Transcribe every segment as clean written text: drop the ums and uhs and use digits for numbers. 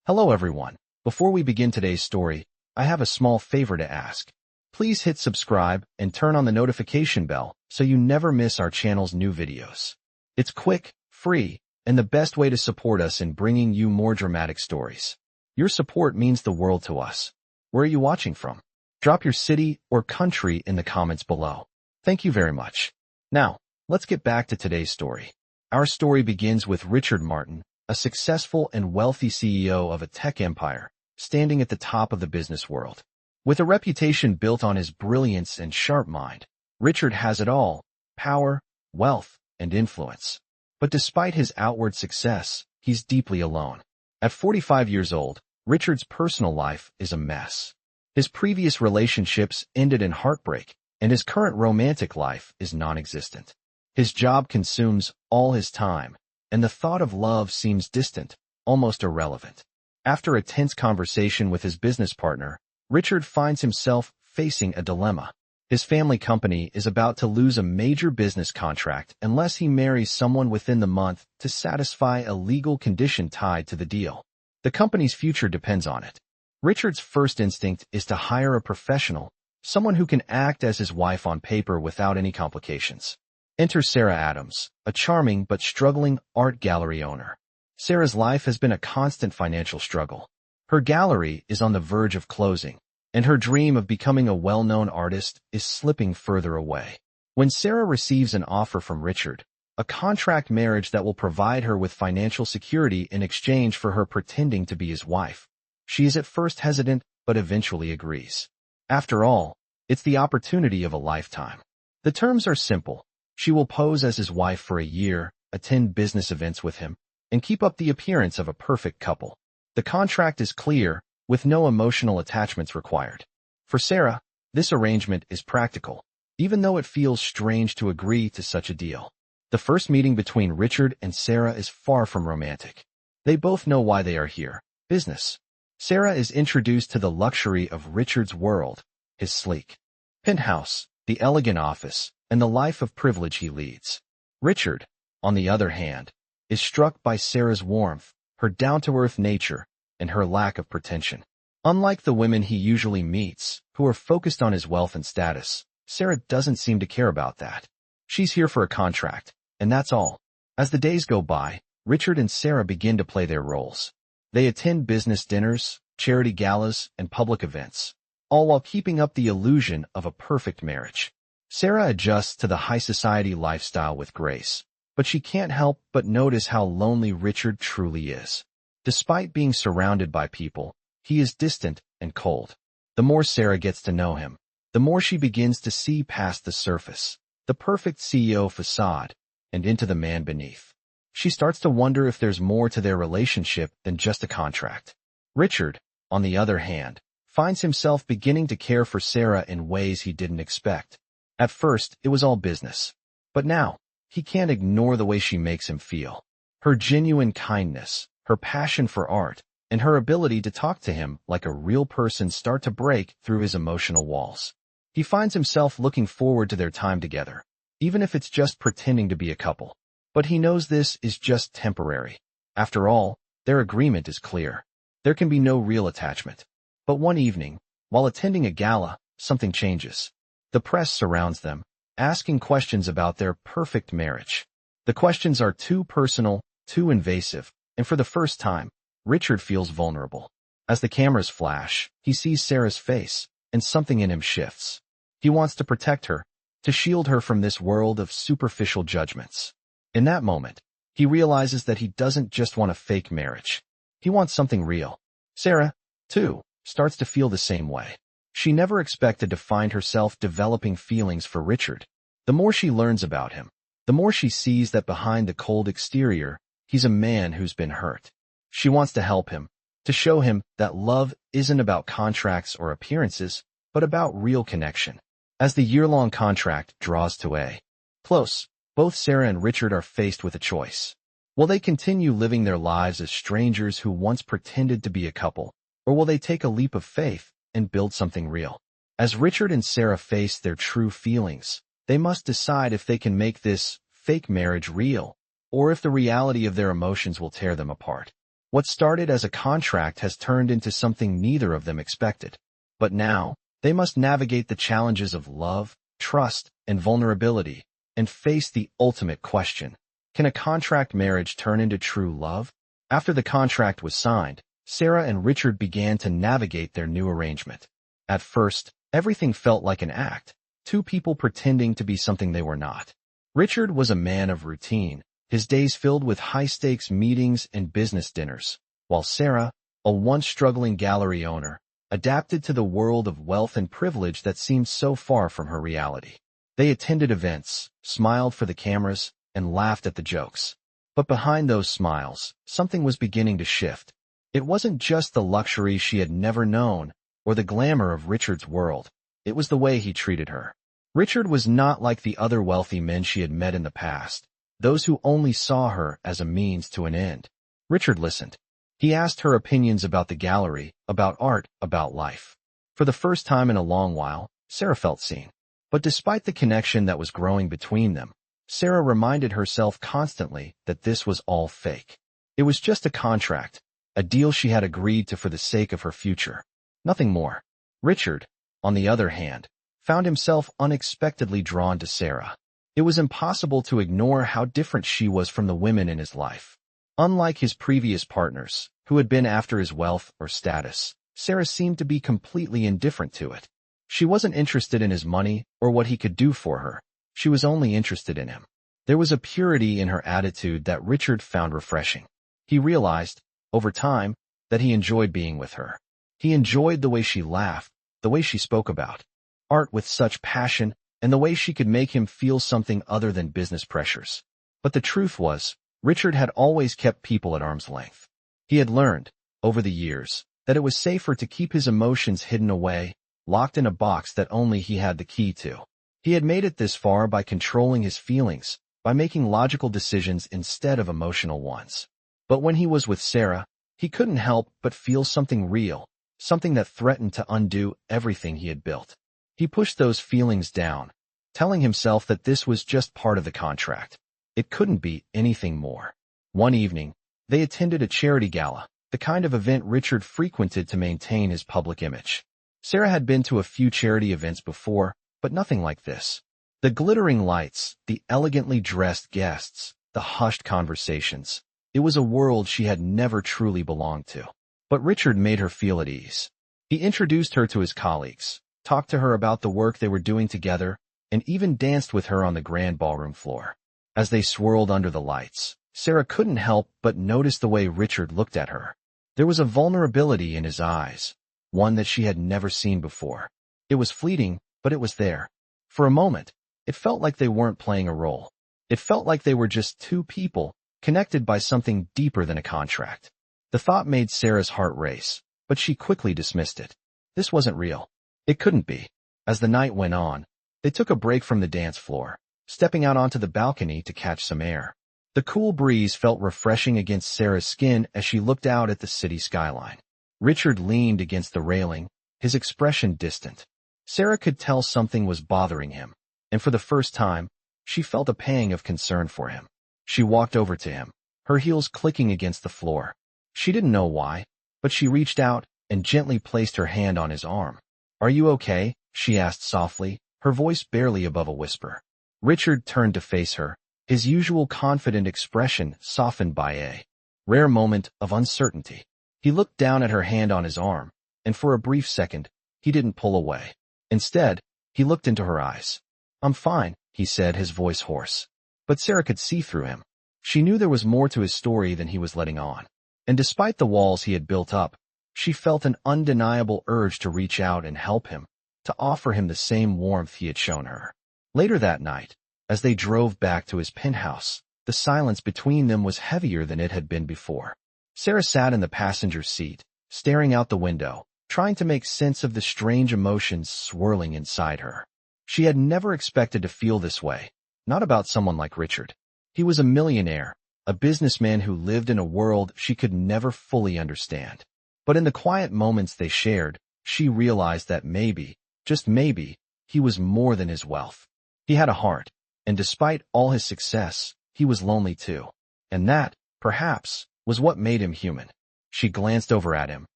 Hello everyone. Before we begin today's story, I have a small favor to ask. Please hit subscribe and turn on the notification bell so you never miss our channel's new videos. It's quick, free, and the best way to support us in bringing you more dramatic stories. Your support means the world to us. Where are you watching from? Drop your city or country in the comments below. Thank you very much. Now, let's get back to today's story. Our story begins with Richard Martin, a successful and wealthy CEO of a tech empire, standing at the top of the business world. With a reputation built on his brilliance and sharp mind, Richard has it all: power, wealth, and influence. But despite his outward success, he's deeply alone. At 45 years old, Richard's personal life is a mess. His previous relationships ended in heartbreak, and his current romantic life is non-existent. His job consumes all his time, and the thought of love seems distant, almost irrelevant. After a tense conversation with his business partner, Richard finds himself facing a dilemma. His family company is about to lose a major business contract unless he marries someone within the month to satisfy a legal condition tied to the deal. The company's future depends on it. Richard's first instinct is to hire a professional, someone who can act as his wife on paper without any complications. Enter Sarah Adams, a charming but struggling art gallery owner. Sarah's life has been a constant financial struggle. Her gallery is on the verge of closing, and her dream of becoming a well-known artist is slipping further away. When Sarah receives an offer from Richard, a contract marriage that will provide her with financial security in exchange for her pretending to be his wife, she is at first hesitant but eventually agrees. After all, it's the opportunity of a lifetime. The terms are simple. She will pose as his wife for a year, attend business events with him, and keep up the appearance of a perfect couple. The contract is clear, with no emotional attachments required. For Sarah, this arrangement is practical, even though it feels strange to agree to such a deal. The first meeting between Richard and Sarah is far from romantic. They both know why they are here: business. Sarah is introduced to the luxury of Richard's world, his sleek penthouse, the elegant office, and the life of privilege he leads. Richard, on the other hand, is struck by Sarah's warmth, her down-to-earth nature, and her lack of pretension. Unlike the women he usually meets, who are focused on his wealth and status, Sarah doesn't seem to care about that. She's here for a contract, and that's all. As the days go by, Richard and Sarah begin to play their roles. They attend business dinners, charity galas, and public events, all while keeping up the illusion of a perfect marriage. Sarah adjusts to the high society lifestyle with grace, but she can't help but notice how lonely Richard truly is. Despite being surrounded by people, he is distant and cold. The more Sarah gets to know him, the more she begins to see past the surface, the perfect CEO facade, and into the man beneath. She starts to wonder if there's more to their relationship than just a contract. Richard, on the other hand, finds himself beginning to care for Sarah in ways he didn't expect. At first, it was all business. But now, he can't ignore the way she makes him feel. Her genuine kindness, her passion for art, and her ability to talk to him like a real person start to break through his emotional walls. He finds himself looking forward to their time together, even if it's just pretending to be a couple. But he knows this is just temporary. After all, their agreement is clear. There can be no real attachment. But one evening, while attending a gala, something changes. The press surrounds them, asking questions about their perfect marriage. The questions are too personal, too invasive, and for the first time, Richard feels vulnerable. As the cameras flash, he sees Sarah's face, and something in him shifts. He wants to protect her, to shield her from this world of superficial judgments. In that moment, he realizes that he doesn't just want a fake marriage. He wants something real. Sarah, too, starts to feel the same way. She never expected to find herself developing feelings for Richard. The more she learns about him, the more she sees that behind the cold exterior, he's a man who's been hurt. She wants to help him, to show him that love isn't about contracts or appearances, but about real connection. As the year-long contract draws to a close, both Sarah and Richard are faced with a choice. Will they continue living their lives as strangers who once pretended to be a couple, or will they take a leap of faith and build something real? As Richard and Sarah face their true feelings, they must decide if they can make this fake marriage real, or if the reality of their emotions will tear them apart. What started as a contract has turned into something neither of them expected. But now, they must navigate the challenges of love, trust, and vulnerability, and face the ultimate question. Can a contract marriage turn into true love? After the contract was signed, Sarah and Richard began to navigate their new arrangement. At first, everything felt like an act, two people pretending to be something they were not. Richard was a man of routine, his days filled with high-stakes meetings and business dinners, while Sarah, a once struggling gallery owner, adapted to the world of wealth and privilege that seemed so far from her reality. They attended events, smiled for the cameras, and laughed at the jokes. But behind those smiles, something was beginning to shift. It wasn't just the luxury she had never known, or the glamour of Richard's world. It was the way he treated her. Richard was not like the other wealthy men she had met in the past, those who only saw her as a means to an end. Richard listened. He asked her opinions about the gallery, about art, about life. For the first time in a long while, Sarah felt seen. But despite the connection that was growing between them, Sarah reminded herself constantly that this was all fake. It was just a contract, a deal she had agreed to for the sake of her future. Nothing more. Richard, on the other hand, found himself unexpectedly drawn to Sarah. It was impossible to ignore how different she was from the women in his life. Unlike his previous partners, who had been after his wealth or status, Sarah seemed to be completely indifferent to it. She wasn't interested in his money or what he could do for her. She was only interested in him. There was a purity in her attitude that Richard found refreshing. He realized, over time, that he enjoyed being with her. He enjoyed the way she laughed, the way she spoke about art with such passion, and the way she could make him feel something other than business pressures. But the truth was, Richard had always kept people at arm's length. He had learned, over the years, that it was safer to keep his emotions hidden away, locked in a box that only he had the key to. He had made it this far by controlling his feelings, by making logical decisions instead of emotional ones. But when he was with Sarah, he couldn't help but feel something real, something that threatened to undo everything he had built. He pushed those feelings down, telling himself that this was just part of the contract. It couldn't be anything more. One evening, they attended a charity gala, the kind of event Richard frequented to maintain his public image. Sarah had been to a few charity events before, but nothing like this. The glittering lights, the elegantly dressed guests, the hushed conversations. It was a world she had never truly belonged to. But Richard made her feel at ease. He introduced her to his colleagues, talked to her about the work they were doing together, and even danced with her on the grand ballroom floor. As they swirled under the lights, Sarah couldn't help but notice the way Richard looked at her. There was a vulnerability in his eyes, one that she had never seen before. It was fleeting, but it was there. For a moment, it felt like they weren't playing a role. It felt like they were just two people, connected by something deeper than a contract. The thought made Sarah's heart race, but she quickly dismissed it. This wasn't real. It couldn't be. As the night went on, they took a break from the dance floor, stepping out onto the balcony to catch some air. The cool breeze felt refreshing against Sarah's skin as she looked out at the city skyline. Richard leaned against the railing, his expression distant. Sarah could tell something was bothering him, and for the first time, she felt a pang of concern for him. She walked over to him, her heels clicking against the floor. She didn't know why, but she reached out and gently placed her hand on his arm. "Are you okay?" she asked softly, her voice barely above a whisper. Richard turned to face her, his usual confident expression softened by a rare moment of uncertainty. He looked down at her hand on his arm, and for a brief second, he didn't pull away. Instead, he looked into her eyes. "I'm fine," he said, his voice hoarse. But Sarah could see through him. She knew there was more to his story than he was letting on. And despite the walls he had built up, she felt an undeniable urge to reach out and help him, to offer him the same warmth he had shown her. Later that night, as they drove back to his penthouse, the silence between them was heavier than it had been before. Sarah sat in the passenger seat, staring out the window, trying to make sense of the strange emotions swirling inside her. She had never expected to feel this way, not about someone like Richard. He was a millionaire, a businessman who lived in a world she could never fully understand. But in the quiet moments they shared, she realized that maybe, just maybe, he was more than his wealth. He had a heart, and despite all his success, he was lonely too. And that, perhaps, was what made him human. She glanced over at him,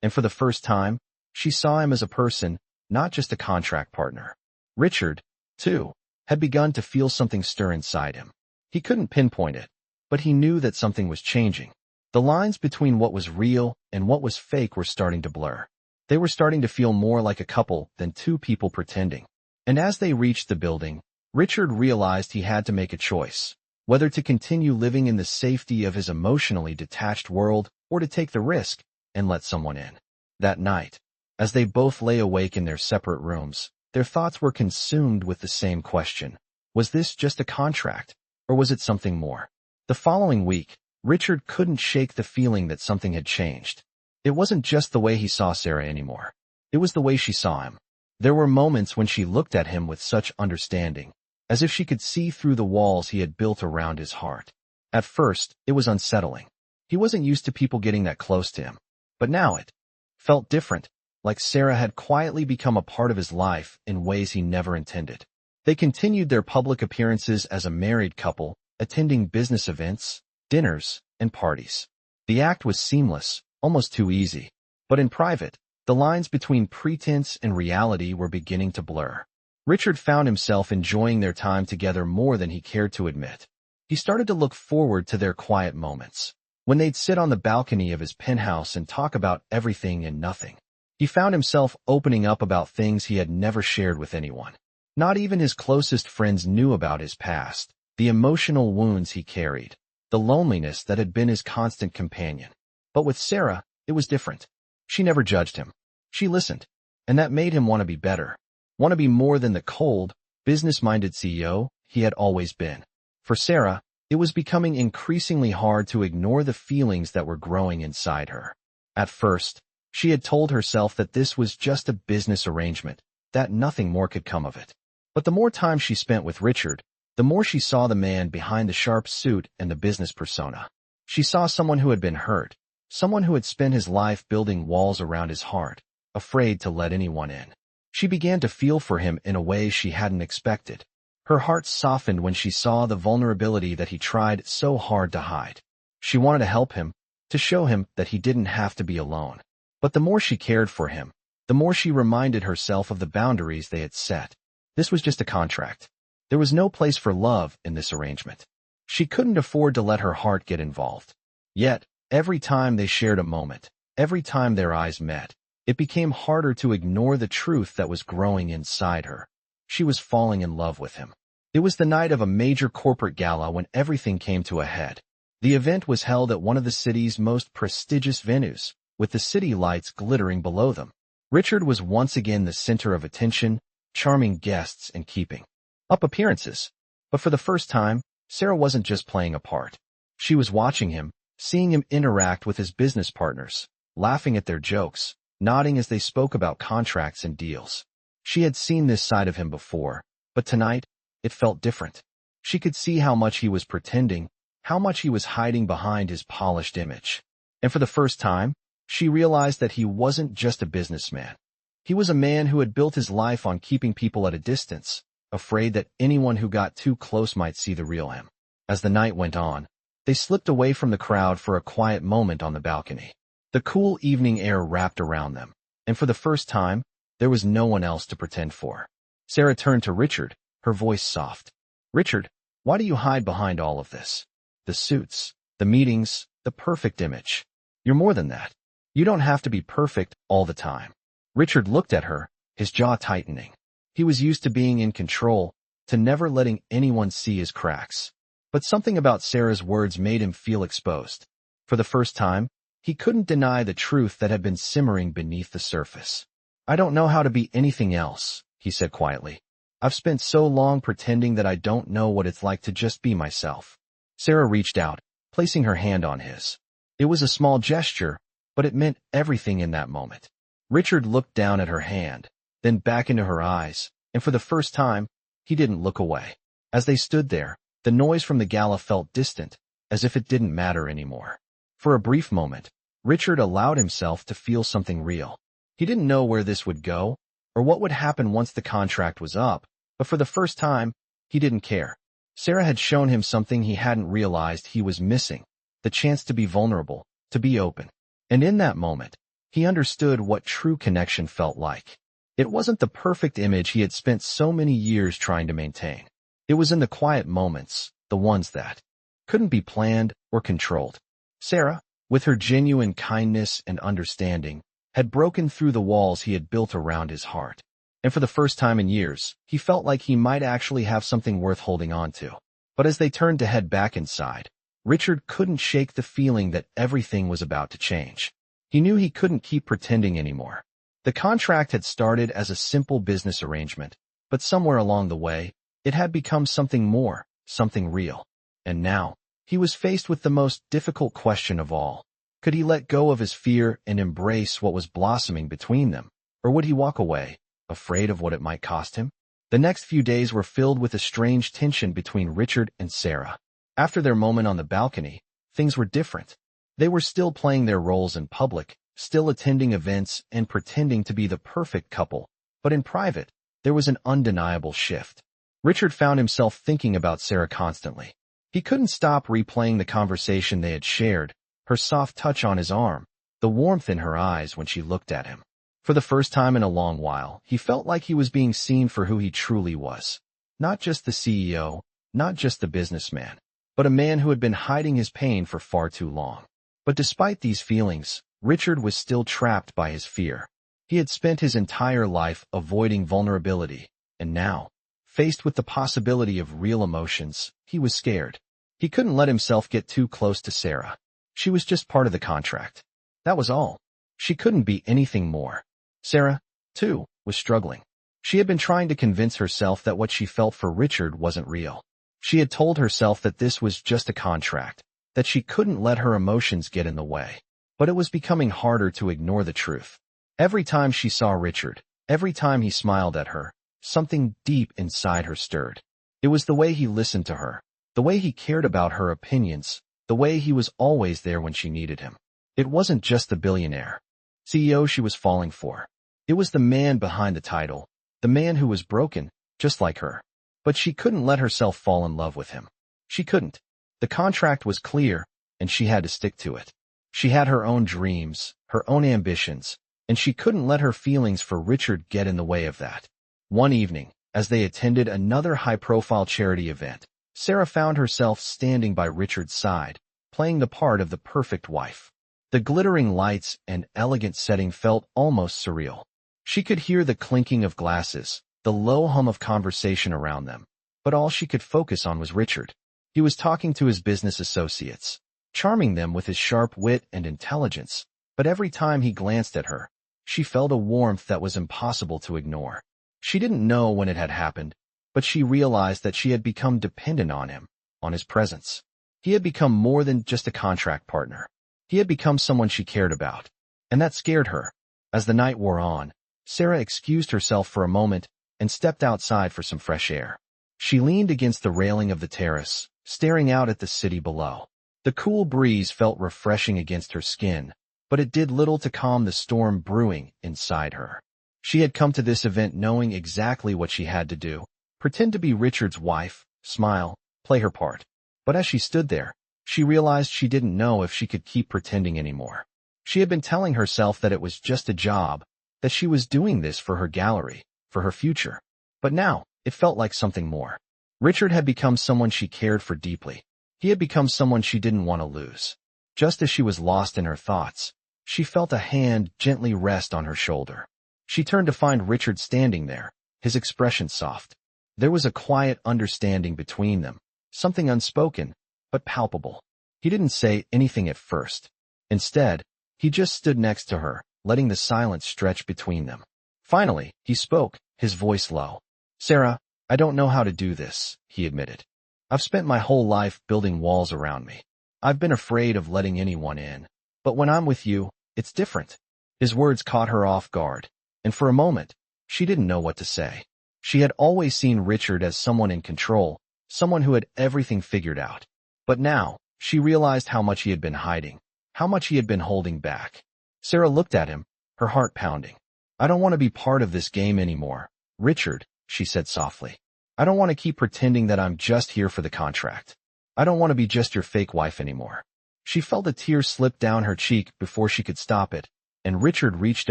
and for the first time, she saw him as a person, not just a contract partner. Richard, too, had begun to feel something stir inside him. He couldn't pinpoint it, but he knew that something was changing. The lines between what was real and what was fake were starting to blur. They were starting to feel more like a couple than two people pretending. And as they reached the building, Richard realized he had to make a choice, whether to continue living in the safety of his emotionally detached world or to take the risk and let someone in. That night, as they both lay awake in their separate rooms, their thoughts were consumed with the same question. Was this just a contract, or was it something more? The following week, Richard couldn't shake the feeling that something had changed. It wasn't just the way he saw Sarah anymore. It was the way she saw him. There were moments when she looked at him with such understanding, as if she could see through the walls he had built around his heart. At first, it was unsettling. He wasn't used to people getting that close to him. But now it felt different, like Sarah had quietly become a part of his life in ways he never intended. They continued their public appearances as a married couple, attending business events, dinners, and parties. The act was seamless, almost too easy. But in private, the lines between pretense and reality were beginning to blur. Richard found himself enjoying their time together more than he cared to admit. He started to look forward to their quiet moments, when they'd sit on the balcony of his penthouse and talk about everything and nothing. He found himself opening up about things he had never shared with anyone. Not even his closest friends knew about his past, the emotional wounds he carried, the loneliness that had been his constant companion. But with Sarah, it was different. She never judged him. She listened, and that made him want to be better, want to be more than the cold, business-minded CEO he had always been. For Sarah, it was becoming increasingly hard to ignore the feelings that were growing inside her. At first, she had told herself that this was just a business arrangement, that nothing more could come of it. But the more time she spent with Richard, the more she saw the man behind the sharp suit and the business persona. She saw someone who had been hurt, someone who had spent his life building walls around his heart, afraid to let anyone in. She began to feel for him in a way she hadn't expected. Her heart softened when she saw the vulnerability that he tried so hard to hide. She wanted to help him, to show him that he didn't have to be alone. But the more she cared for him, the more she reminded herself of the boundaries they had set. This was just a contract. There was no place for love in this arrangement. She couldn't afford to let her heart get involved. Yet, every time they shared a moment, every time their eyes met, it became harder to ignore the truth that was growing inside her. She was falling in love with him. It was the night of a major corporate gala when everything came to a head. The event was held at one of the city's most prestigious venues, with the city lights glittering below them. Richard was once again the center of attention, charming guests and keeping up appearances. But for the first time, Sarah wasn't just playing a part. She was watching him, seeing him interact with his business partners, laughing at their jokes, nodding as they spoke about contracts and deals. She had seen this side of him before, but tonight, it felt different. She could see how much he was pretending, how much he was hiding behind his polished image. And for the first time, she realized that he wasn't just a businessman. He was a man who had built his life on keeping people at a distance, afraid that anyone who got too close might see the real him. As the night went on, they slipped away from the crowd for a quiet moment on the balcony. The cool evening air wrapped around them, and for the first time, there was no one else to pretend for. Sarah turned to Richard, her voice soft. "Richard, why do you hide behind all of this? The suits, the meetings, the perfect image. You're more than that. You don't have to be perfect all the time." Richard looked at her, his jaw tightening. He was used to being in control, to never letting anyone see his cracks. But something about Sarah's words made him feel exposed. For the first time, he couldn't deny the truth that had been simmering beneath the surface. "I don't know how to be anything else," he said quietly. "I've spent so long pretending that I don't know what it's like to just be myself." Sarah reached out, placing her hand on his. It was a small gesture, but it meant everything in that moment. Richard looked down at her hand, then back into her eyes, and for the first time, he didn't look away. As they stood there, the noise from the gala felt distant, as if it didn't matter anymore. For a brief moment, Richard allowed himself to feel something real. He didn't know where this would go, or what would happen once the contract was up, but for the first time, he didn't care. Sarah had shown him something he hadn't realized he was missing, the chance to be vulnerable, to be open. And in that moment, he understood what true connection felt like. It wasn't the perfect image he had spent so many years trying to maintain. It was in the quiet moments, the ones that couldn't be planned or controlled. Sarah, with her genuine kindness and understanding, had broken through the walls he had built around his heart. And for the first time in years, he felt like he might actually have something worth holding on to. But as they turned to head back inside, Richard couldn't shake the feeling that everything was about to change. He knew he couldn't keep pretending anymore. The contract had started as a simple business arrangement, but somewhere along the way, it had become something more, something real. And now, he was faced with the most difficult question of all. Could he let go of his fear and embrace what was blossoming between them? Or would he walk away, afraid of what it might cost him? The next few days were filled with a strange tension between Richard and Sarah. After their moment on the balcony, things were different. They were still playing their roles in public, still attending events and pretending to be the perfect couple, but in private, there was an undeniable shift. Richard found himself thinking about Sarah constantly. He couldn't stop replaying the conversation they had shared, her soft touch on his arm, the warmth in her eyes when she looked at him. For the first time in a long while, he felt like he was being seen for who he truly was. Not just the CEO, not just the businessman, but a man who had been hiding his pain for far too long. But despite these feelings, Richard was still trapped by his fear. He had spent his entire life avoiding vulnerability, and now, faced with the possibility of real emotions, he was scared. He couldn't let himself get too close to Sarah. She was just part of the contract. That was all. She couldn't be anything more. Sarah, too, was struggling. She had been trying to convince herself that what she felt for Richard wasn't real. She had told herself that this was just a contract, that she couldn't let her emotions get in the way. But it was becoming harder to ignore the truth. Every time she saw Richard, every time he smiled at her, something deep inside her stirred. It was the way he listened to her, the way he cared about her opinions, the way he was always there when she needed him. It wasn't just the billionaire CEO she was falling for. It was the man behind the title, the man who was broken, just like her. But she couldn't let herself fall in love with him. She couldn't. The contract was clear, and she had to stick to it. She had her own dreams, her own ambitions, and she couldn't let her feelings for Richard get in the way of that. One evening, as they attended another high-profile charity event, Sarah found herself standing by Richard's side, playing the part of the perfect wife. The glittering lights and elegant setting felt almost surreal. She could hear the clinking of glasses, the low hum of conversation around them, but all she could focus on was Richard. He was talking to his business associates, charming them with his sharp wit and intelligence, but every time he glanced at her, she felt a warmth that was impossible to ignore. She didn't know when it had happened, but she realized that she had become dependent on him, on his presence. He had become more than just a contract partner. He had become someone she cared about, and that scared her. As the night wore on, Sarah excused herself for a moment and stepped outside for some fresh air. She leaned against the railing of the terrace, staring out at the city below. The cool breeze felt refreshing against her skin, but it did little to calm the storm brewing inside her. She had come to this event knowing exactly what she had to do: pretend to be Richard's wife, smile, play her part. But as she stood there, she realized she didn't know if she could keep pretending anymore. She had been telling herself that it was just a job, that she was doing this for her gallery, for her future. But now, it felt like something more. Richard had become someone she cared for deeply. He had become someone she didn't want to lose. Just as she was lost in her thoughts, she felt a hand gently rest on her shoulder. She turned to find Richard standing there, his expression soft. There was a quiet understanding between them, something unspoken, but palpable. He didn't say anything at first. Instead, he just stood next to her, letting the silence stretch between them. Finally, he spoke, his voice low. "Sarah, I don't know how to do this," he admitted. "I've spent my whole life building walls around me. I've been afraid of letting anyone in. But when I'm with you, it's different." His words caught her off guard, and for a moment, she didn't know what to say. She had always seen Richard as someone in control, someone who had everything figured out. But now, she realized how much he had been hiding, how much he had been holding back. Sarah looked at him, her heart pounding. "I don't want to be part of this game anymore, Richard," she said softly. "I don't want to keep pretending that I'm just here for the contract. I don't want to be just your fake wife anymore." She felt a tear slip down her cheek before she could stop it, and Richard reached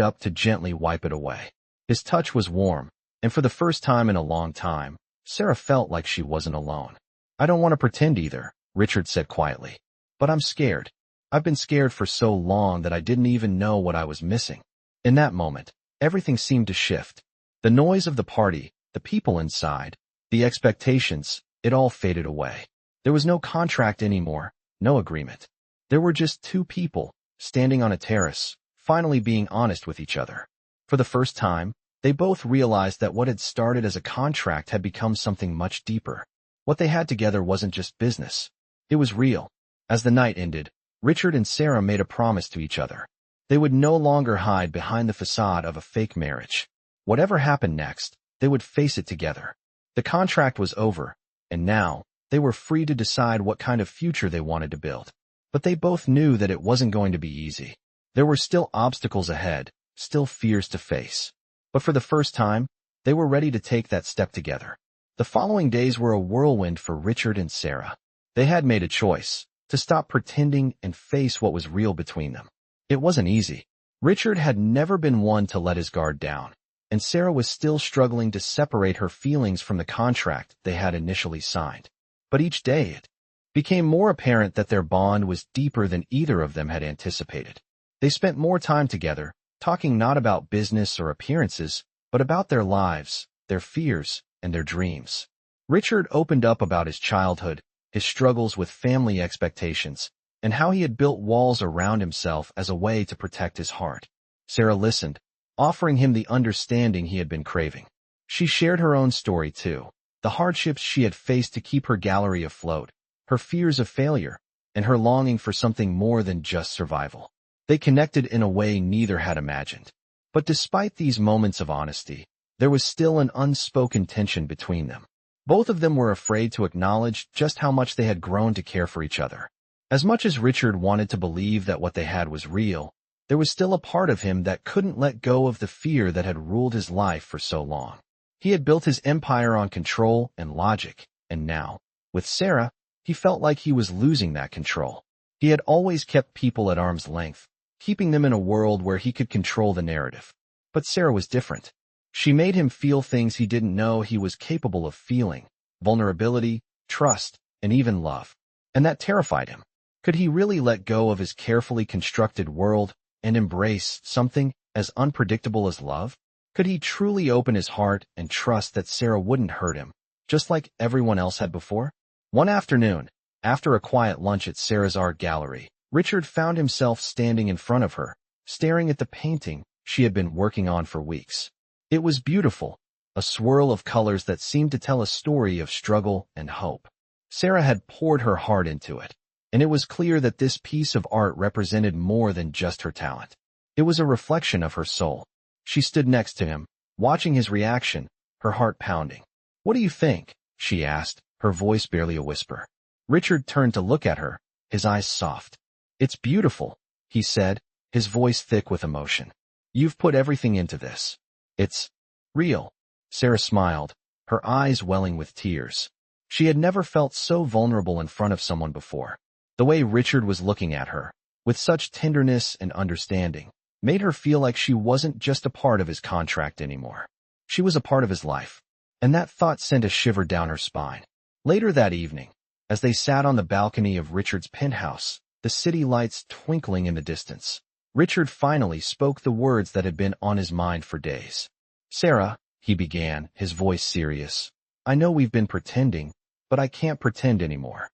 up to gently wipe it away. His touch was warm, and for the first time in a long time, Sarah felt like she wasn't alone. "I don't want to pretend either," Richard said quietly. "But I'm scared. I've been scared for so long that I didn't even know what I was missing." In that moment, everything seemed to shift. The noise of the party, the people inside, the expectations, it all faded away. There was no contract anymore, no agreement. There were just two people, standing on a terrace, finally being honest with each other. For the first time, they both realized that what had started as a contract had become something much deeper. What they had together wasn't just business. It was real. As the night ended, Richard and Sarah made a promise to each other. They would no longer hide behind the facade of a fake marriage. Whatever happened next, they would face it together. The contract was over, and now, they were free to decide what kind of future they wanted to build. But they both knew that it wasn't going to be easy. There were still obstacles ahead, still fears to face. But for the first time, they were ready to take that step together. The following days were a whirlwind for Richard and Sarah. They had made a choice, to stop pretending and face what was real between them. It wasn't easy. Richard had never been one to let his guard down, and Sarah was still struggling to separate her feelings from the contract they had initially signed. But each day it became more apparent that their bond was deeper than either of them had anticipated. They spent more time together, talking not about business or appearances, but about their lives, their fears, and their dreams. Richard opened up about his childhood, his struggles with family expectations, and how he had built walls around himself as a way to protect his heart. Sarah listened, offering him the understanding he had been craving. She shared her own story too, the hardships she had faced to keep her gallery afloat, her fears of failure, and her longing for something more than just survival. They connected in a way neither had imagined. But despite these moments of honesty, there was still an unspoken tension between them. Both of them were afraid to acknowledge just how much they had grown to care for each other. As much as Richard wanted to believe that what they had was real, there was still a part of him that couldn't let go of the fear that had ruled his life for so long. He had built his empire on control and logic, and now, with Sarah, he felt like he was losing that control. He had always kept people at arm's length, keeping them in a world where he could control the narrative. But Sarah was different. She made him feel things he didn't know he was capable of feeling: vulnerability, trust, and even love. And that terrified him. Could he really let go of his carefully constructed world and embrace something as unpredictable as love? Could he truly open his heart and trust that Sarah wouldn't hurt him, just like everyone else had before? One afternoon, after a quiet lunch at Sarah's art gallery, Richard found himself standing in front of her, staring at the painting she had been working on for weeks. It was beautiful, a swirl of colors that seemed to tell a story of struggle and hope. Sarah had poured her heart into it, and it was clear that this piece of art represented more than just her talent. It was a reflection of her soul. She stood next to him, watching his reaction, her heart pounding. "What do you think?" she asked, her voice barely a whisper. Richard turned to look at her, his eyes soft. "It's beautiful," he said, his voice thick with emotion. "You've put everything into this. It's real." Sarah smiled, her eyes welling with tears. She had never felt so vulnerable in front of someone before. The way Richard was looking at her, with such tenderness and understanding, made her feel like she wasn't just a part of his contract anymore. She was a part of his life, and that thought sent a shiver down her spine. Later that evening, as they sat on the balcony of Richard's penthouse, the city lights twinkling in the distance, Richard finally spoke the words that had been on his mind for days. "Sarah," he began, his voice serious, "I know we've been pretending, but I can't pretend anymore."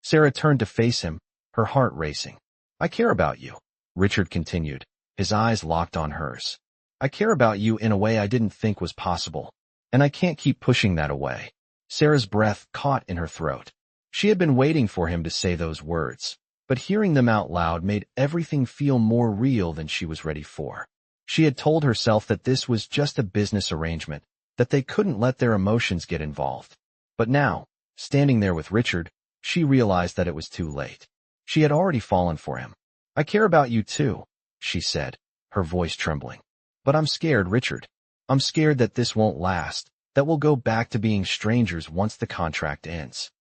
Sarah turned to face him, her heart racing. "I care about you," Richard continued, his eyes locked on hers. "I care about you in a way I didn't think was possible, and I can't keep pushing that away." Sarah's breath caught in her throat. She had been waiting for him to say those words, but hearing them out loud made everything feel more real than she was ready for. She had told herself that this was just a business arrangement, that they couldn't let their emotions get involved. But now, standing there with Richard, she realized that it was too late. She had already fallen for him. "I care about you too," she said, her voice trembling. "But I'm scared, Richard. I'm scared that this won't last, that we'll go back to being strangers once the contract ends."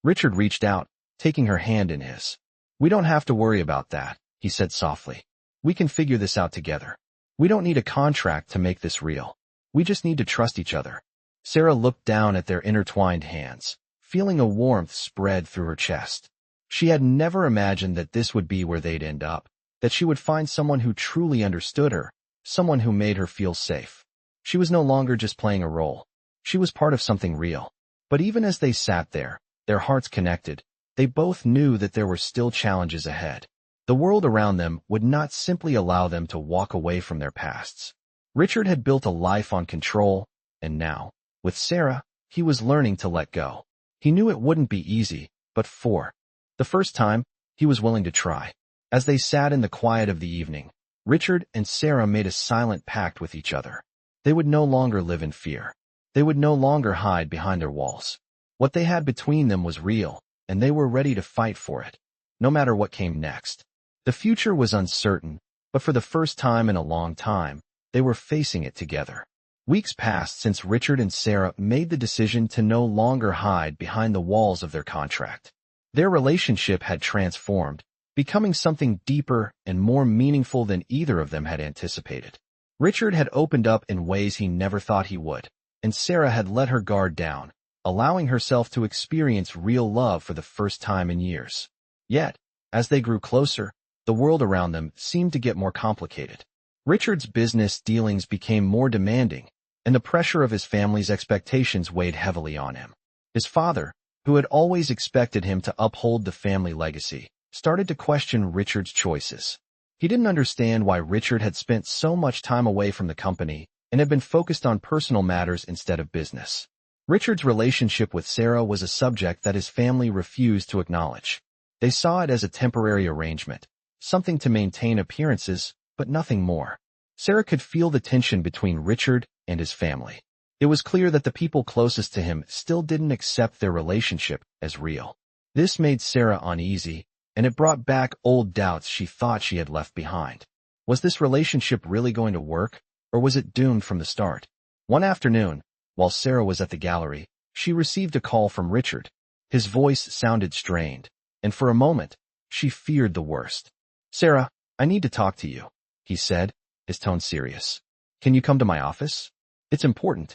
Richard reached out, taking her hand in his. We don't have to worry about that, he said softly. We can figure this out together. We don't need a contract to make this real. We just need to trust each other. Sarah looked down at their intertwined hands, feeling a warmth spread through her chest. She had never imagined that this would be where they'd end up, that she would find someone who truly understood her, someone who made her feel safe. She was no longer just playing a role. She was part of something real. But even as they sat there, their hearts connected, they both knew that there were still challenges ahead. The world around them would not simply allow them to walk away from their pasts. Richard had built a life on control, and now, with Sarah, he was learning to let go. He knew it wouldn't be easy, but for the first time, he was willing to try. As they sat in the quiet of the evening, Richard and Sarah made a silent pact with each other. They would no longer live in fear. They would no longer hide behind their walls. What they had between them was real, and they were ready to fight for it, no matter what came next. The future was uncertain, but for the first time in a long time, they were facing it together. Weeks passed since Richard and Sarah made the decision to no longer hide behind the walls of their contract. Their relationship had transformed, becoming something deeper and more meaningful than either of them had anticipated. Richard had opened up in ways he never thought he would, and Sarah had let her guard down, allowing herself to experience real love for the first time in years. Yet, as they grew closer, the world around them seemed to get more complicated. Richard's business dealings became more demanding, and the pressure of his family's expectations weighed heavily on him. His father, who had always expected him to uphold the family legacy, started to question Richard's choices. He didn't understand why Richard had spent so much time away from the company and had been focused on personal matters instead of business. Richard's relationship with Sarah was a subject that his family refused to acknowledge. They saw it as a temporary arrangement, something to maintain appearances, but nothing more. Sarah could feel the tension between Richard and his family. It was clear that the people closest to him still didn't accept their relationship as real. This made Sarah uneasy, and it brought back old doubts she thought she had left behind. Was this relationship really going to work, or was it doomed from the start? One afternoon, while Sarah was at the gallery, she received a call from Richard. His voice sounded strained, and for a moment, she feared the worst. "Sarah, I need to talk to you," he said, his tone serious. "Can you come to my office? It's important."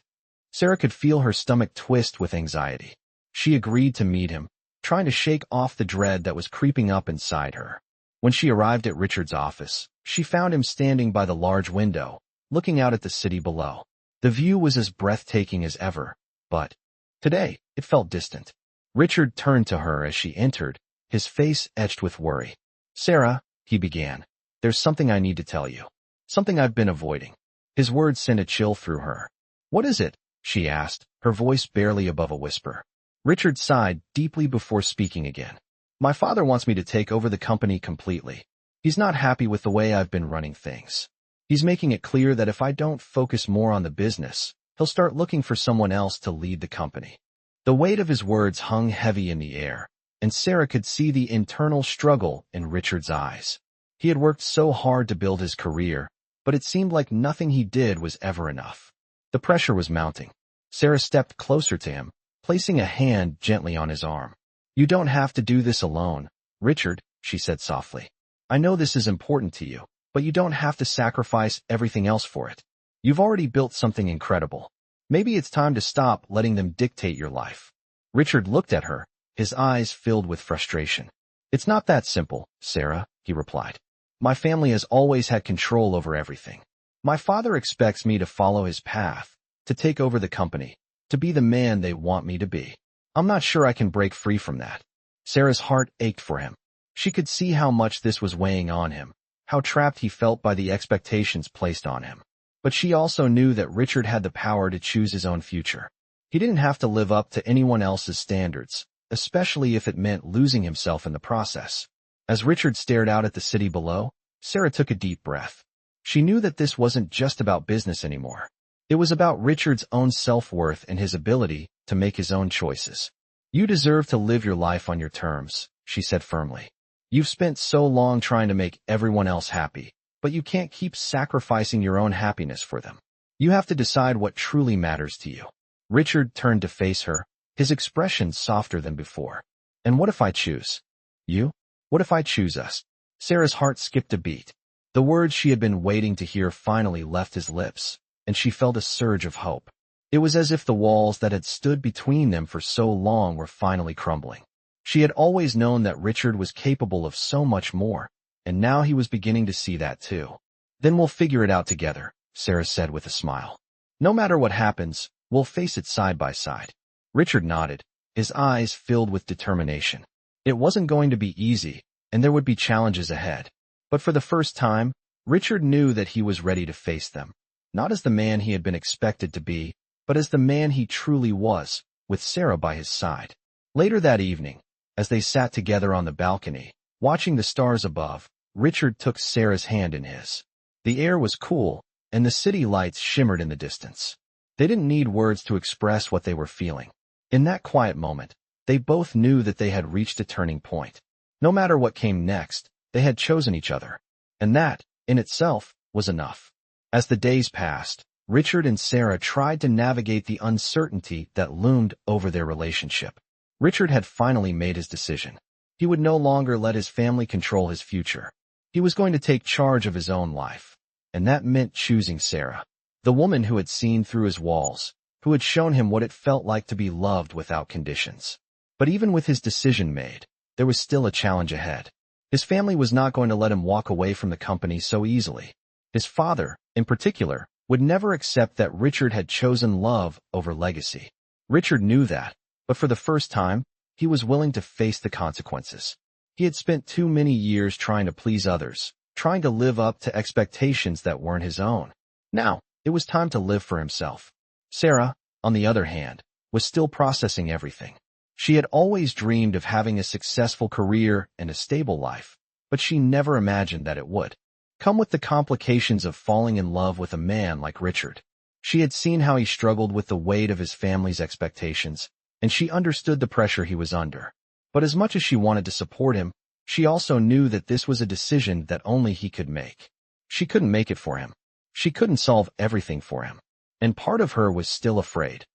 Sarah could feel her stomach twist with anxiety. She agreed to meet him, trying to shake off the dread that was creeping up inside her. When she arrived at Richard's office, she found him standing by the large window, looking out at the city below. The view was as breathtaking as ever, but today it felt distant. Richard turned to her as she entered, his face etched with worry. "Sarah," he began, "there's something I need to tell you. Something I've been avoiding." His words sent a chill through her. "What is it?" she asked, her voice barely above a whisper. Richard sighed deeply before speaking again. "My father wants me to take over the company completely. He's not happy with the way I've been running things. He's making it clear that if I don't focus more on the business, he'll start looking for someone else to lead the company." The weight of his words hung heavy in the air, and Sarah could see the internal struggle in Richard's eyes. He had worked so hard to build his career, but it seemed like nothing he did was ever enough. The pressure was mounting. Sarah stepped closer to him, placing a hand gently on his arm. "You don't have to do this alone, Richard," she said softly. "I know this is important to you, but you don't have to sacrifice everything else for it. You've already built something incredible. Maybe it's time to stop letting them dictate your life." Richard looked at her, his eyes filled with frustration. "It's not that simple, Sarah," he replied. "My family has always had control over everything. My father expects me to follow his path, to take over the company, to be the man they want me to be. I'm not sure I can break free from that." Sarah's heart ached for him. She could see how much this was weighing on him, how trapped he felt by the expectations placed on him. But she also knew that Richard had the power to choose his own future. He didn't have to live up to anyone else's standards, especially if it meant losing himself in the process. As Richard stared out at the city below, Sarah took a deep breath. She knew that this wasn't just about business anymore. It was about Richard's own self-worth and his ability to make his own choices. "You deserve to live your life on your terms," she said firmly. "You've spent so long trying to make everyone else happy, but you can't keep sacrificing your own happiness for them. You have to decide what truly matters to you." Richard turned to face her, his expression softer than before. "And what if I choose you?" What if I choose us? Sarah's heart skipped a beat. The words she had been waiting to hear finally left his lips, and she felt a surge of hope. It was as if the walls that had stood between them for so long were finally crumbling. She had always known that Richard was capable of so much more, and now he was beginning to see that too. Then we'll figure it out together, Sarah said with a smile. No matter what happens, we'll face it side by side. Richard nodded, his eyes filled with determination. It wasn't going to be easy, and there would be challenges ahead. But for the first time, Richard knew that he was ready to face them. Not as the man he had been expected to be, but as the man he truly was, with Sarah by his side. Later that evening, as they sat together on the balcony, watching the stars above, Richard took Sarah's hand in his. The air was cool, and the city lights shimmered in the distance. They didn't need words to express what they were feeling. In that quiet moment, they both knew that they had reached a turning point. No matter what came next, they had chosen each other. And that, in itself, was enough. As the days passed, Richard and Sarah tried to navigate the uncertainty that loomed over their relationship. Richard had finally made his decision. He would no longer let his family control his future. He was going to take charge of his own life. And that meant choosing Sarah, the woman who had seen through his walls, who had shown him what it felt like to be loved without conditions. But even with his decision made, there was still a challenge ahead. His family was not going to let him walk away from the company so easily. His father, in particular, would never accept that Richard had chosen love over legacy. Richard knew that, but for the first time, he was willing to face the consequences. He had spent too many years trying to please others, trying to live up to expectations that weren't his own. Now, it was time to live for himself. Sarah, on the other hand, was still processing everything. She had always dreamed of having a successful career and a stable life, but she never imagined that it would come with the complications of falling in love with a man like Richard. She had seen how he struggled with the weight of his family's expectations, and she understood the pressure he was under. But as much as she wanted to support him, she also knew that this was a decision that only he could make. She couldn't make it for him. She couldn't solve everything for him. And part of her was still afraid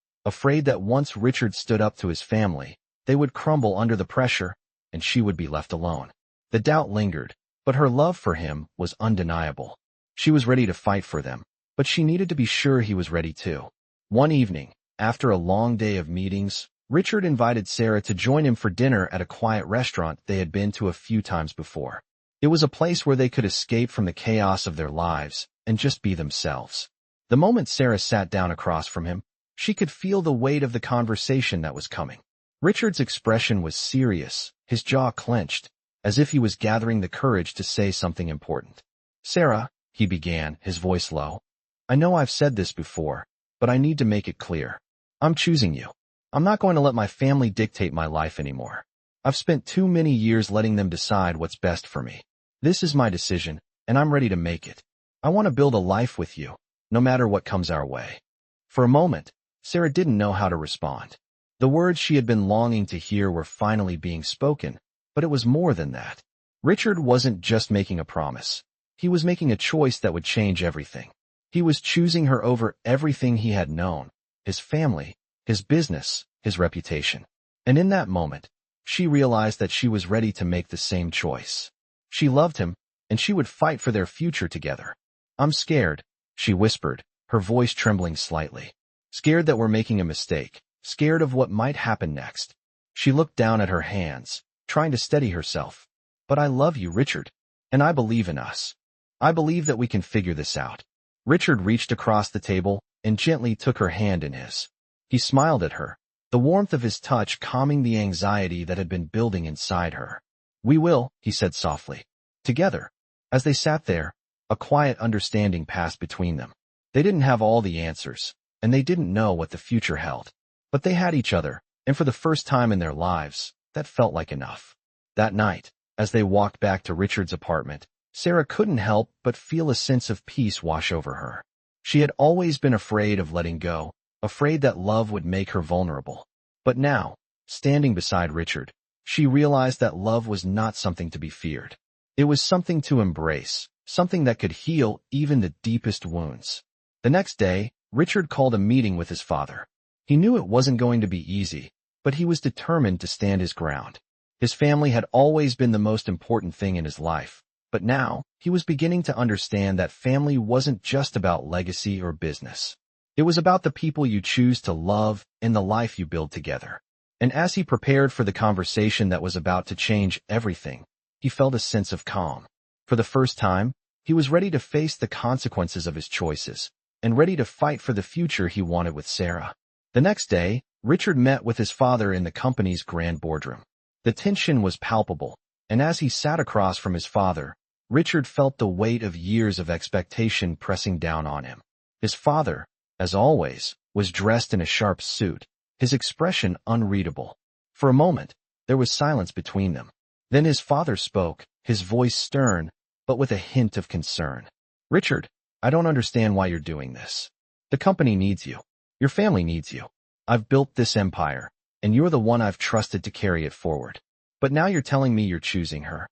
that once Richard stood up to his family, they would crumble under the pressure, and she would be left alone. The doubt lingered, but her love for him was undeniable. She was ready to fight for them, but she needed to be sure he was ready too. One evening, after a long day of meetings, Richard invited Sarah to join him for dinner at a quiet restaurant they had been to a few times before. It was a place where they could escape from the chaos of their lives and just be themselves. The moment Sarah sat down across from him, she could feel the weight of the conversation that was coming. Richard's expression was serious, his jaw clenched, as if he was gathering the courage to say something important. "Sarah," he began, his voice low, "I know I've said this before, but I need to make it clear. I'm choosing you. I'm not going to let my family dictate my life anymore. I've spent too many years letting them decide what's best for me. This is my decision, and I'm ready to make it. I want to build a life with you, no matter what comes our way." For a moment, Sarah didn't know how to respond. The words she had been longing to hear were finally being spoken, but it was more than that. Richard wasn't just making a promise. He was making a choice that would change everything. He was choosing her over everything he had known, his family, his business, his reputation. And in that moment, she realized that she was ready to make the same choice. She loved him, and she would fight for their future together. "I'm scared," she whispered, her voice trembling slightly. "Scared that we're making a mistake, scared of what might happen next." She looked down at her hands, trying to steady herself. "But I love you, Richard, and I believe in us. I believe that we can figure this out." Richard reached across the table and gently took her hand in his. He smiled at her, the warmth of his touch calming the anxiety that had been building inside her. "We will," he said softly. Together, as they sat there, a quiet understanding passed between them. They didn't have all the answers, and they didn't know what the future held. But they had each other, and for the first time in their lives, that felt like enough. That night, as they walked back to Richard's apartment, Sarah couldn't help but feel a sense of peace wash over her. She had always been afraid of letting go, afraid that love would make her vulnerable. But now, standing beside Richard, she realized that love was not something to be feared. It was something to embrace, something that could heal even the deepest wounds. The next day, Richard called a meeting with his father. He knew it wasn't going to be easy, but he was determined to stand his ground. His family had always been the most important thing in his life, but now he was beginning to understand that family wasn't just about legacy or business. It was about the people you choose to love and the life you build together. And as he prepared for the conversation that was about to change everything, he felt a sense of calm. For the first time, he was ready to face the consequences of his choices, and ready to fight for the future he wanted with Sarah. The next day, Richard met with his father in the company's grand boardroom. The tension was palpable, and as he sat across from his father, Richard felt the weight of years of expectation pressing down on him. His father, as always, was dressed in a sharp suit, his expression unreadable. For a moment, there was silence between them. Then his father spoke, his voice stern, but with a hint of concern. "Richard, I don't understand why you're doing this. The company needs you. Your family needs you. I've built this empire, and you're the one I've trusted to carry it forward. But now you're telling me you're choosing her."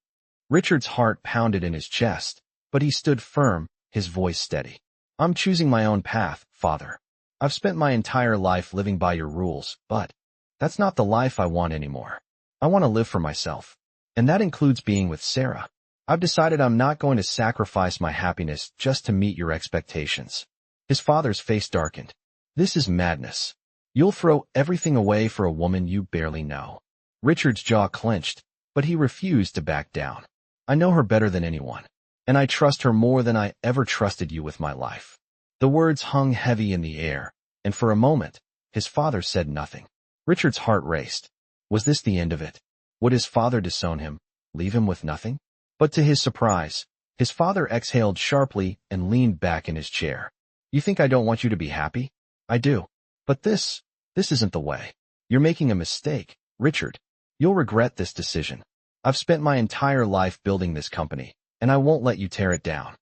Richard's heart pounded in his chest, but he stood firm, his voice steady. "I'm choosing my own path, Father. I've spent my entire life living by your rules, but that's not the life I want anymore. I want to live for myself. And that includes being with Sarah. I've decided I'm not going to sacrifice my happiness just to meet your expectations." His father's face darkened. "This is madness. You'll throw everything away for a woman you barely know." Richard's jaw clenched, but he refused to back down. "I know her better than anyone, and I trust her more than I ever trusted you with my life." The words hung heavy in the air, and for a moment, his father said nothing. Richard's heart raced. Was this the end of it? Would his father disown him, leave him with nothing? But to his surprise, his father exhaled sharply and leaned back in his chair. "You think I don't want you to be happy? I do. But this isn't the way. You're making a mistake, Richard. You'll regret this decision. I've spent my entire life building this company, and I won't let you tear it down."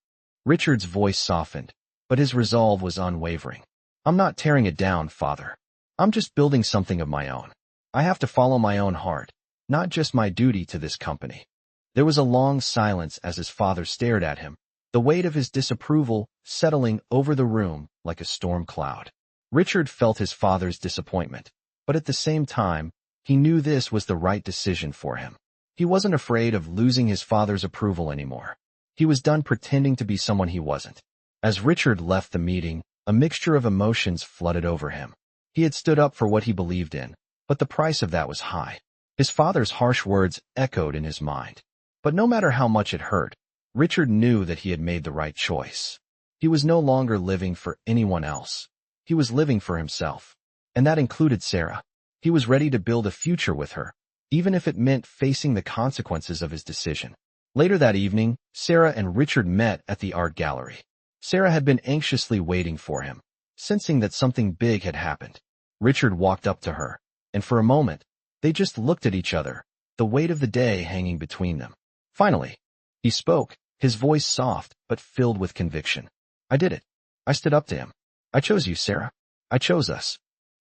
Richard's voice softened, but his resolve was unwavering. "I'm not tearing it down, Father. I'm just building something of my own. I have to follow my own heart, not just my duty to this company." There was a long silence as his father stared at him, the weight of his disapproval settling over the room like a storm cloud. Richard felt his father's disappointment, but at the same time, he knew this was the right decision for him. He wasn't afraid of losing his father's approval anymore. He was done pretending to be someone he wasn't. As Richard left the meeting, a mixture of emotions flooded over him. He had stood up for what he believed in, but the price of that was high. His father's harsh words echoed in his mind. But no matter how much it hurt, Richard knew that he had made the right choice. He was no longer living for anyone else. He was living for himself. And that included Sarah. He was ready to build a future with her, even if it meant facing the consequences of his decision. Later that evening, Sarah and Richard met at the art gallery. Sarah had been anxiously waiting for him, sensing that something big had happened. Richard walked up to her, and for a moment, they just looked at each other, the weight of the day hanging between them. Finally, he spoke, his voice soft but filled with conviction. "I did it. I stood up to him. I chose you, Sarah. I chose us."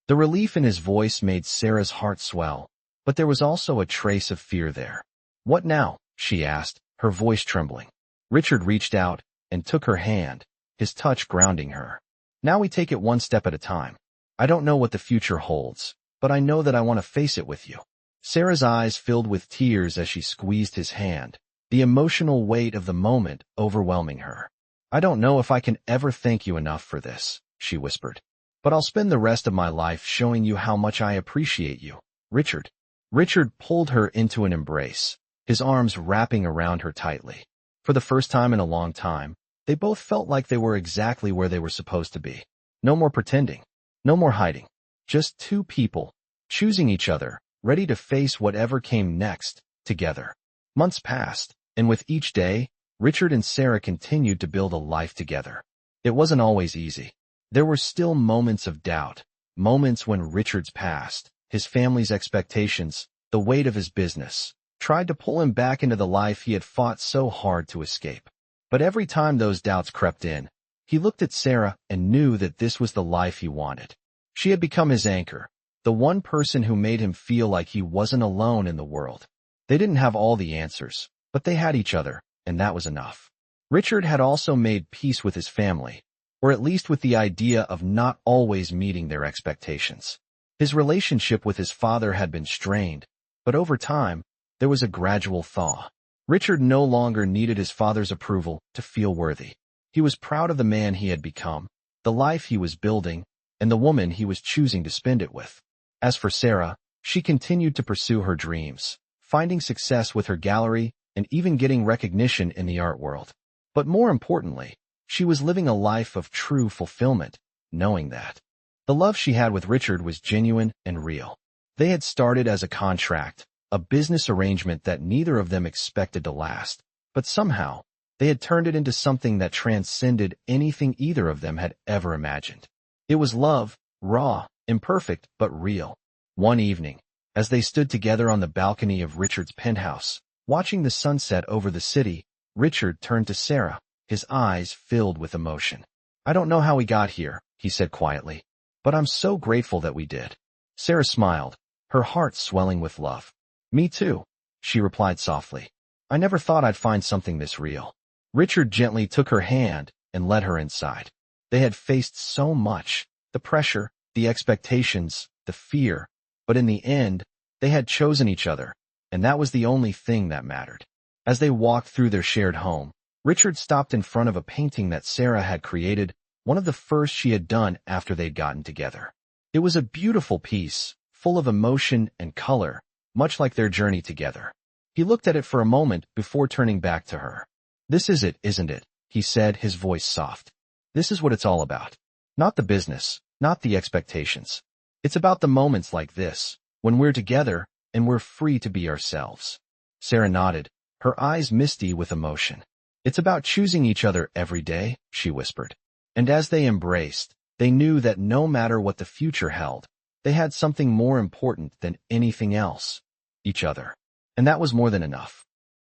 The relief in his voice made Sarah's heart swell, but there was also a trace of fear there. "What now?" she asked, her voice trembling. Richard reached out and took her hand, his touch grounding her. "Now we take it one step at a time. I don't know what the future holds, but I know that I want to face it with you." Sarah's eyes filled with tears as she squeezed his hand, the emotional weight of the moment overwhelming her. "I don't know if I can ever thank you enough for this," she whispered. "But I'll spend the rest of my life showing you how much I appreciate you, Richard." Richard pulled her into an embrace, his arms wrapping around her tightly. For the first time in a long time, they both felt like they were exactly where they were supposed to be. No more pretending, no more hiding. Just two people, choosing each other, ready to face whatever came next, together. Months passed, and with each day, Richard and Sarah continued to build a life together. It wasn't always easy. There were still moments of doubt, moments when Richard's past, his family's expectations, the weight of his business, tried to pull him back into the life he had fought so hard to escape. But every time those doubts crept in, he looked at Sarah and knew that this was the life he wanted. She had become his anchor, the one person who made him feel like he wasn't alone in the world. They didn't have all the answers, but they had each other, and that was enough. Richard had also made peace with his family, or at least with the idea of not always meeting their expectations. His relationship with his father had been strained, but over time, there was a gradual thaw. Richard no longer needed his father's approval to feel worthy. He was proud of the man he had become, the life he was building, and the woman he was choosing to spend it with. As for Sarah, she continued to pursue her dreams, finding success with her gallery and even getting recognition in the art world. But more importantly, she was living a life of true fulfillment, knowing that the love she had with Richard was genuine and real. They had started as a contract, a business arrangement that neither of them expected to last, but somehow, they had turned it into something that transcended anything either of them had ever imagined. It was love, raw, imperfect, but real. One evening, as they stood together on the balcony of Richard's penthouse, watching the sunset over the city, Richard turned to Sarah, his eyes filled with emotion. "I don't know how we got here," he said quietly, "but I'm so grateful that we did." Sarah smiled, her heart swelling with love. "Me too," she replied softly. "I never thought I'd find something this real." Richard gently took her hand and led her inside. They had faced so much, the pressure, the expectations, the fear, but in the end, they had chosen each other, and that was the only thing that mattered. As they walked through their shared home, Richard stopped in front of a painting that Sarah had created, one of the first she had done after they'd gotten together. It was a beautiful piece, full of emotion and color, much like their journey together. He looked at it for a moment before turning back to her. "This is it, isn't it?" he said, his voice soft. "This is what it's all about. Not the business, not the expectations. It's about the moments like this, when we're together and we're free to be ourselves." Sarah nodded, her eyes misty with emotion. "It's about choosing each other every day," she whispered. And as they embraced, they knew that no matter what the future held, they had something more important than anything else: each other. And that was more than enough.